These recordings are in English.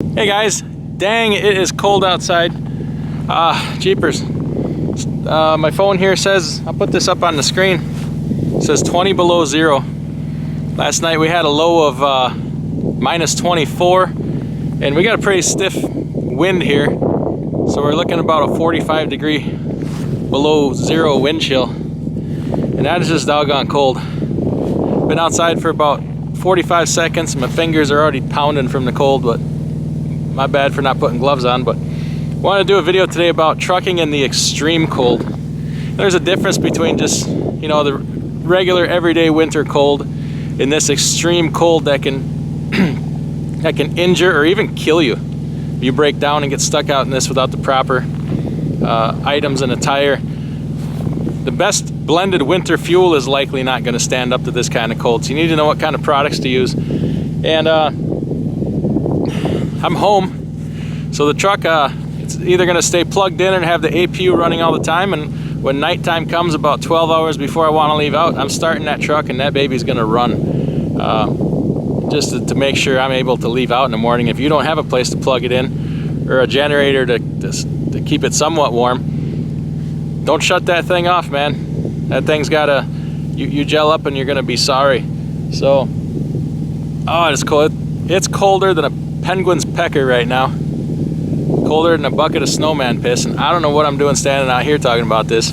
Hey guys, dang, it is cold outside. Jeepers. My phone here says, I'll put this up on the screen, it says 20 below zero. Last night we had a low of minus 24, and we got a pretty stiff wind here, so we're looking about a 45-degree below zero wind chill, and that is just doggone cold. Been outside for about 45 seconds, my fingers are already pounding from the cold, but my bad for not putting gloves on. But I want to do a video today about trucking in the extreme cold. There's a difference between just, the regular everyday winter cold and this extreme cold that can that can injure or even kill you. You break down and get stuck out in this without the proper items and attire. The best blended winter fuel is likely not going to stand up to this kind of cold, so you need to know what kind of products to use. And I'm home, so the truck, it's either going to stay plugged in and have the APU running all the time, and when nighttime comes about 12 hours before I want to leave out, I'm starting that truck and that baby's going to run just to make sure I'm able to leave out in the morning. If you don't have a place to plug it in or a generator to keep it somewhat warm, don't shut that thing off, man. That thing's got you gel up and you're going to be sorry. So, it's cold. It's colder than a penguin's pecker right now. Colder than a bucket of snowman piss, and I don't know what I'm doing standing out here talking about this.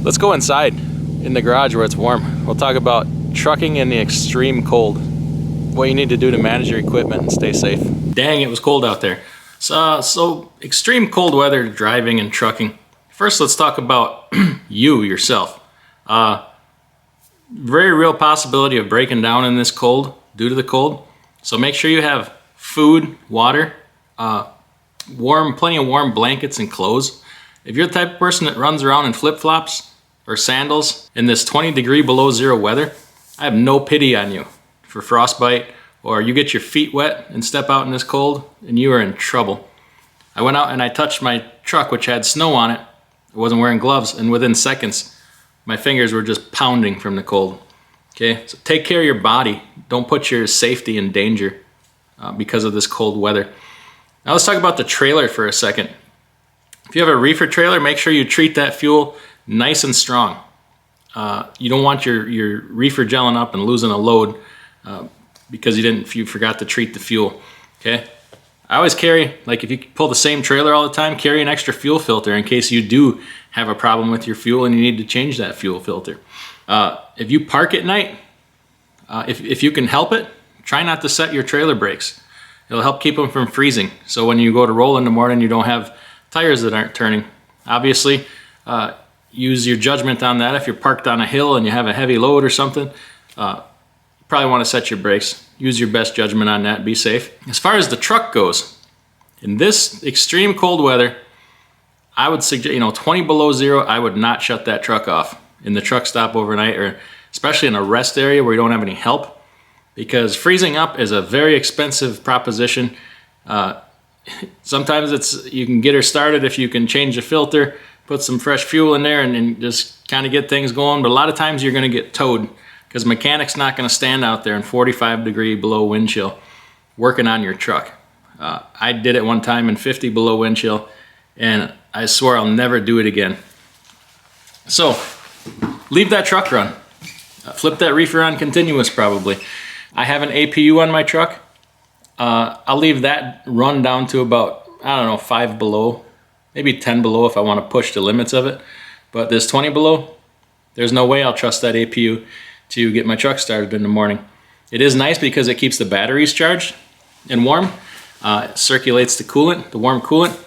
Let's go inside in the garage where it's warm. We'll talk about trucking in the extreme cold, what you need to do to manage your equipment and stay safe. Dang, it was cold out there. So extreme cold weather driving and trucking. First, let's talk about you yourself. Very real possibility of breaking down in this cold due to the cold. So make sure you have food, water, plenty of warm blankets and clothes. If you're the type of person that runs around in flip-flops or sandals in this 20-degree below zero weather, I have no pity on you for frostbite, or you get your feet wet and step out in this cold and you are in trouble. I went out and I touched my truck, which had snow on it. I wasn't wearing gloves, and within seconds my fingers were just pounding from the cold. Okay, so take care of your body. Don't put your safety in danger because of this cold weather. Now let's talk about the trailer for a second. If you have a reefer trailer, make sure you treat that fuel nice and strong. You don't want your reefer gelling up and losing a load because you forgot to treat the fuel. Okay, I always carry, like if you pull the same trailer all the time, carry an extra fuel filter in case you do have a problem with your fuel and you need to change that fuel filter. If you park at night, if you can help it, try not to set your trailer brakes. It'll help keep them from freezing. So when you go to roll in the morning, you don't have tires that aren't turning. Obviously, use your judgment on that. If you're parked on a hill and you have a heavy load or something, you probably want to set your brakes. Use your best judgment on that. Be safe. As far as the truck goes, in this extreme cold weather, I would suggest, 20 below zero, I would not shut that truck off in the truck stop overnight, or especially in a rest area where you don't have any help, because freezing up is a very expensive proposition. Sometimes you can get her started if you can change the filter, put some fresh fuel in there, and just kind of get things going. But a lot of times you're going to get towed because the mechanic's not going to stand out there in 45-degree below wind chill working on your truck. I did it one time in 50 below wind chill, and I swear I'll never do it again. So leave that truck run. Flip that reefer on continuous probably. I have an APU on my truck. I'll leave that run down to about, 5 below, maybe 10 below if I want to push the limits of it. But this 20 below, there's no way I'll trust that APU to get my truck started in the morning. It is nice because it keeps the batteries charged and warm. It circulates the coolant, the warm coolant,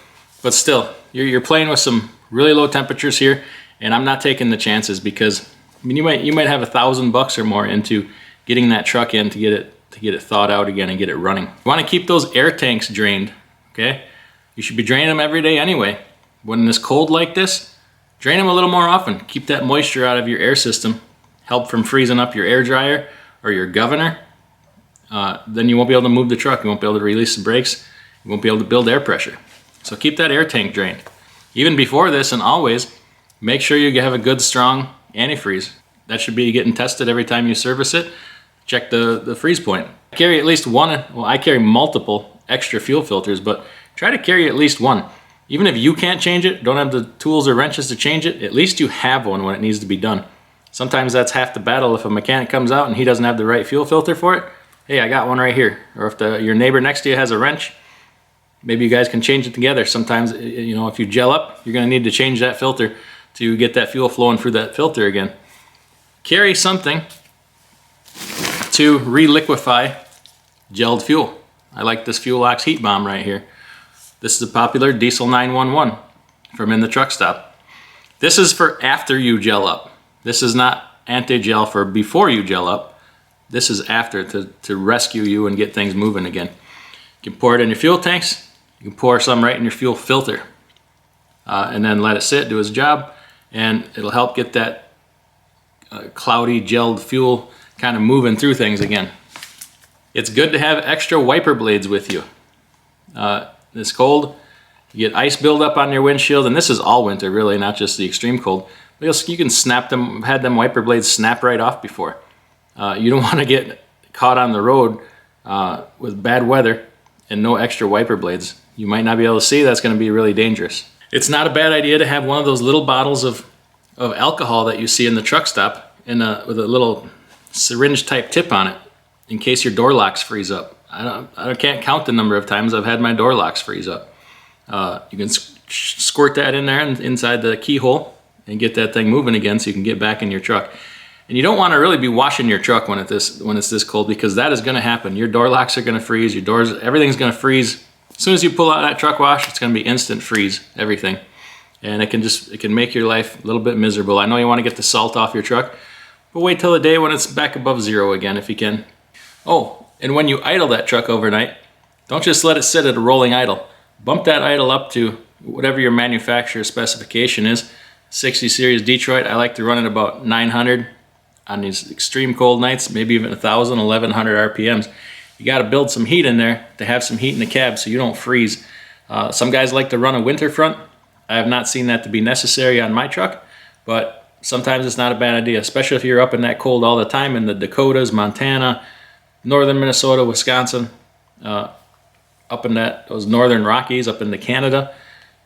but still, you're playing with some really low temperatures here, and I'm not taking the chances because you might have $1,000 or more into getting that truck in to get it thawed out again and get it running. You want to keep those air tanks drained, okay? You should be draining them every day anyway. When it's cold like this, drain them a little more often. Keep that moisture out of your air system. Help from freezing up your air dryer or your governor. Then you won't be able to move the truck. You won't be able to release the brakes. You won't be able to build air pressure. So keep that air tank drained. Even before this and always, make sure you have a good strong antifreeze. That should be getting tested every time you service it. Check the freeze point. I carry at least one, well, I carry multiple extra fuel filters, but try to carry at least one. Even if you can't change it, don't have the tools or wrenches to change it, at least you have one when it needs to be done. Sometimes that's half the battle. If a mechanic comes out and he doesn't have the right fuel filter for it, hey, I got one right here. Or if your neighbor next to you has a wrench, maybe you guys can change it together. Sometimes, you know, if you gel up, you're gonna need to change that filter to get that fuel flowing through that filter again. Carry something to re-liquefy gelled fuel. I like this Fuelox heat bomb right here. This is a popular Diesel 911 from in the truck stop. This is for after you gel up. This is not anti-gel for before you gel up. This is after, to rescue you and get things moving again. You can pour it in your fuel tanks. You can pour some right in your fuel filter. And then let it sit, do its job, and it'll help get that cloudy gelled fuel kind of moving through things again. It's good to have extra wiper blades with you. This cold, you get ice buildup on your windshield, and this is all winter really, not just the extreme cold. You can snap them, had them wiper blades snap right off before. You don't want to get caught on the road with bad weather and no extra wiper blades. You might not be able to see. That's going to be really dangerous. It's not a bad idea to have one of those little bottles of alcohol that you see in the truck stop with a little syringe type tip on it in case your door locks freeze up. I can't count the number of times I've had my door locks freeze up. You can squirt that in there inside the keyhole and get that thing moving again so you can get back in your truck. And you don't want to really be washing your truck when it's this cold, because that is going to happen. Your door locks are going to freeze, your doors, everything's going to freeze. As soon as you pull out that truck wash, it's going to be instant freeze, everything. And it can make your life a little bit miserable. I know you want to get the salt off your truck, but wait till the day when it's back above zero again if you can. Oh, and when you idle that truck overnight, don't just let it sit at a rolling idle. Bump that idle up to whatever your manufacturer specification is. 60 series Detroit, I like to run it about 900 on these extreme cold nights, maybe even 1,000, 1,100 RPMs. You got to build some heat in there to have some heat in the cab so you don't freeze. Some guys like to run a winter front. I have not seen that to be necessary on my truck, but sometimes it's not a bad idea, especially if you're up in that cold all the time in the Dakotas, Montana, northern Minnesota, Wisconsin, up in those northern Rockies, up into Canada.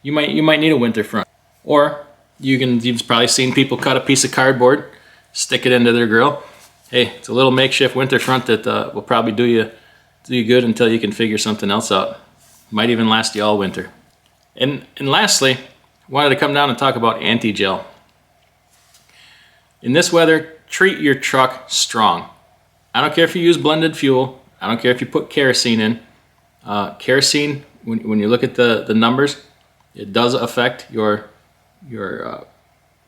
You might need a winter front. Or you've probably seen people cut a piece of cardboard, stick it into their grill. Hey, it's a little makeshift winter front that will probably do you good until you can figure something else out. Might even last you all winter. And lastly, wanted to come down and talk about anti-gel. In this weather, treat your truck strong. I don't care if you use blended fuel. I don't care if you put kerosene in. Kerosene, when you look at the numbers, it does affect your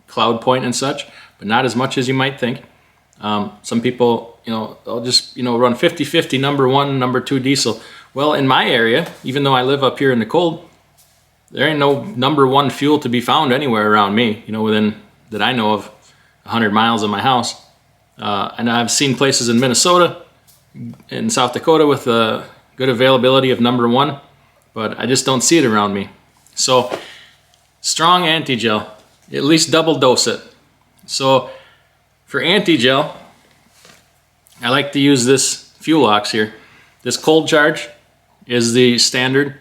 cloud point and such, but not as much as you might think. Some people, they'll just, run 50-50 number one, number two diesel. Well, in my area, even though I live up here in the cold, there ain't no number one fuel to be found anywhere around me, within that I know of 100 miles of my house. And I've seen places in Minnesota and South Dakota with good availability of number one, but I just don't see it around me. So strong anti-gel, at least double dose it. So for anti-gel, I like to use this Fuelox here. This cold charge is the standard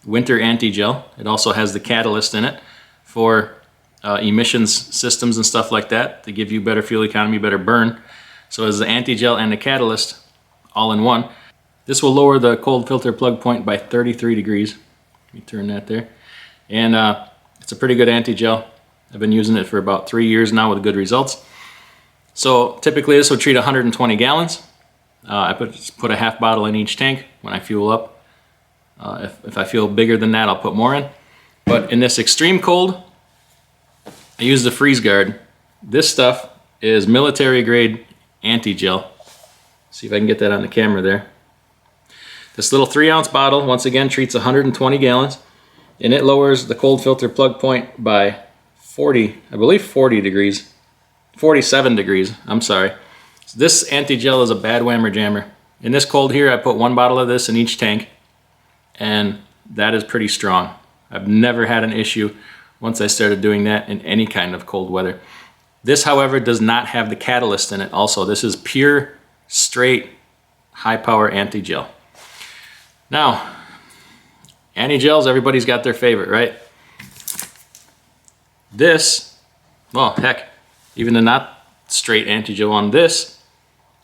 winter anti-gel. It also has the catalyst in it for emissions systems and stuff like that to give you better fuel economy, better burn. So it's the anti-gel and the catalyst all in one. This will lower the cold filter plug point by 33 degrees. Let me turn that there. And it's a pretty good anti-gel. I've been using it for about 3 years now with good results. So typically this would treat 120 gallons. I put a half bottle in each tank when I fuel up. If I feel bigger than that, I'll put more in. But in this extreme cold, I use the freeze guard. This stuff is military grade anti-gel. See if I can get that on the camera there. This little 3-ounce bottle, once again, treats 120 gallons, and it lowers the cold filter plug point by 40 degrees, 47 degrees, I'm sorry. So this anti-gel is a bad whammer jammer. In this cold here, I put 1 bottle of this in each tank, and that is pretty strong. I've never had an issue once I started doing that in any kind of cold weather. This, however, does not have the catalyst in it also. This is pure, straight, high power anti-gel. Now, Antigels, everybody's got their favorite, right? This, well, heck, even the not straight antigel on this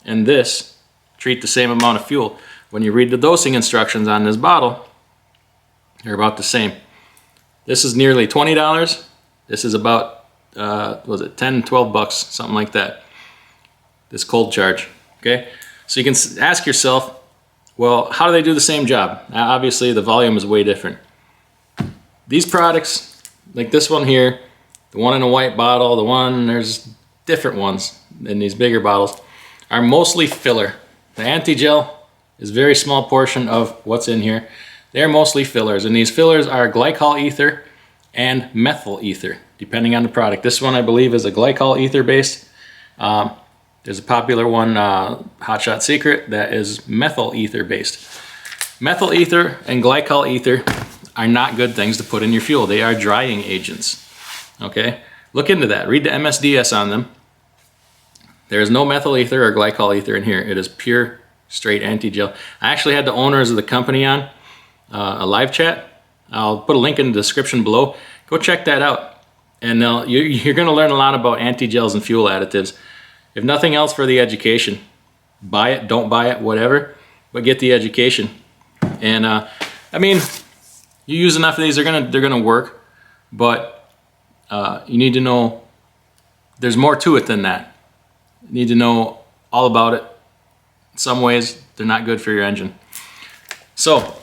and this treat the same amount of fuel. When you read the dosing instructions on this bottle, they're about the same. This is nearly $20. This is about, was it 10, 12 bucks, something like that. This cold charge, okay? So you can ask yourself, well, how do they do the same job? Now, obviously, the volume is way different. These products, like this one here, the one in a white bottle, the one, there's different ones in these bigger bottles, are mostly filler. The antigel is a very small portion of what's in here. They're mostly fillers, and these fillers are glycol ether and methyl ether, depending on the product. This one, I believe, is a glycol ether based. There's a popular one, Hot Shot Secret, that is methyl ether based. Methyl ether and glycol ether are not good things to put in your fuel. They are drying agents, okay? Look into that. Read the MSDS on them. There is no methyl ether or glycol ether in here. It is pure, straight antigel. I actually had the owners of the company on a live chat. I'll put a link in the description below. Go check that out. And you're going to learn a lot about antigels and fuel additives. If nothing else, for the education. Buy it, don't buy it, whatever, but get the education. And I mean, you use enough of these, they're gonna work, but you need to know there's more to it than that. You need to know all about it. In some ways, they're not good for your engine. So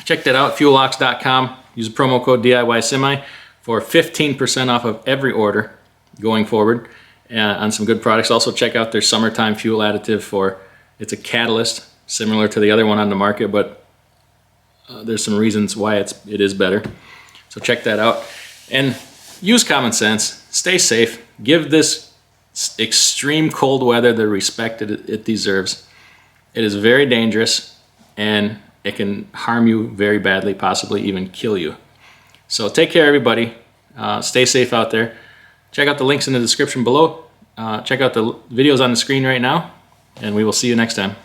check that out, fuelox.com. Use the promo code DIYSemi for 15% off of every order going forward on some good products. Also check out their summertime fuel additive for, it's a catalyst similar to the other one on the market, but there's some reasons why it is better. So check that out and use common sense. Stay safe. Give this extreme cold weather the respect it deserves. It is very dangerous and it can harm you very badly, possibly even kill you. So take care, everybody. Stay safe out there. Check out the links in the description below. Check out the videos on the screen right now, and we will see you next time.